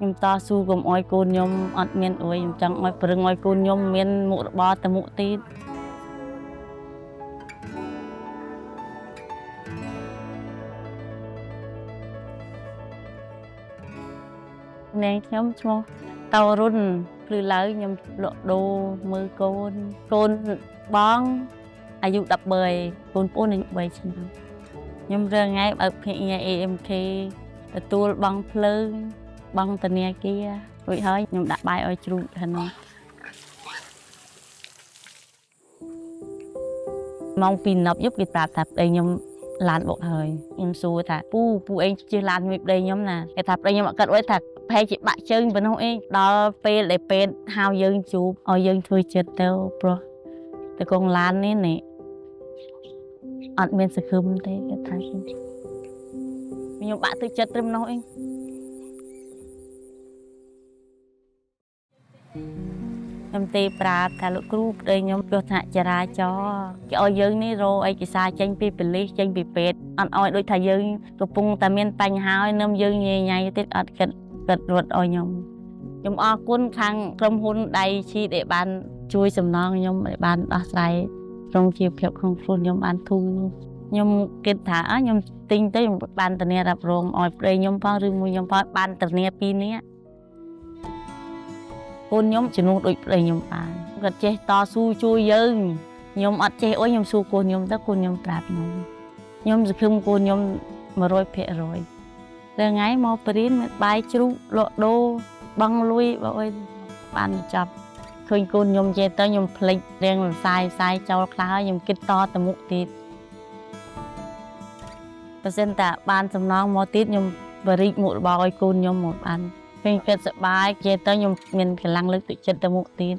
ខ្ញុំតស៊ូកុំអោយកូនខ្ញុំអត់មានអួយខ្ញុំចង់ឲ្យប្រឹងឲ្យកូនខ្ញុំមានមុខរបរទៅមុខទៀតនាងខ្ញុំឈ្មោះតៅរុនព្រឺឡើយខ្ញុំលក់ដូរមើលកូនបងអាយុ13កូនប្អូនអាយុ3ឆ្នាំខ្ញុំរើថ្ងៃបើកភ្នាក់ងារ AMK ទទួលបង់ភ្លើងបង់ធនាគាររួចហើយខ្ញុំដាក់បាយឲ្យជ្រូកហ្នឹងម៉ោង2:10យប់គេប្រាប់ថាប្តីខ្ញុំឡានបុកហើយខ្ញុំសួរថាពូអេងជិះឡានមួយប្តីខ្ញុំណាគេថាប្តីខ្ញុំអត់កាត់អួយថាប្រហែលជាបាក់ជើងប៉ុណ្ណោះអេងដល់ពេលដែលពេទ្យហៅយើងជួបឲ្យយើងធ្វើចិត្តទៅព្រោះតែកងឡាននេះអត់មានសង្ឃឹមទេគេថាខ្ញុំបាក់ទឹកចិត្តត្រឹមនោះអេងខ្ញុំទេប្រាប់ថាលោកគ្រូប្តីខ្ញុំគ្រោះថ្នាក់ចរាចរណ៍គេឲ្យយើងនេះរកឯកសារចេញពីប៉ូលីសចេញពីពេទ្យអត់ឲ្យដូចថាយើងកំពុងតែមានបញ្ហាហើយនឹមយើងញ៉ៃញ៉ៃទៀតអត់គិតរត់ឲ្យខ្ញុំអរគុណខាងក្រុមហ៊ុនដៃឈីដែលបានជួយសំណងខ្ញុំឲ្យបានដោះស្រាយក្នុងជីវភាពក្នុងខ្លួនខ្ញុំបានធូរខ្ញុំគិតថាខ្ញុំទិញទៅខ្ញុំបានធានារ៉ាប់រងឲ្យប្តីខ្ញុំផងឬមួយខ្ញុំផងបានធានា2នាក់កូនខ្ញុំជំនួសដូចប្តីខ្ញុំបានគាត់ចេះតស៊ូជួយយើងខ្ញុំអត់ចេះអុយខ្ញុំសួរកូនខ្ញុំទៅកូនខ្ញុំប្រាប់ខ្ញុំសង្ឃឹមកូនខ្ញុំ 100% រាល់ថ្ងៃមកបរិញ្ញាមានបាយជ្រូកលក់ដូរបង់លុយបើអុយបានចប់ឃើញកូនខ្ញុំចេះទៅខ្ញុំភ្លេចរៀងរសាយចោលខ្លះហើយខ្ញុំគិតតទៅមុខទៀតបើសិនតាបានសំណងមកទៀតខ្ញុំបរិយាមុខរបរឲ្យកូនខ្ញុំមកបានពេលគិតសប្បាយចេះទៅខ្ញុំមានកម្លាំងលើកទឹកចិត្តទៅមុខទៀត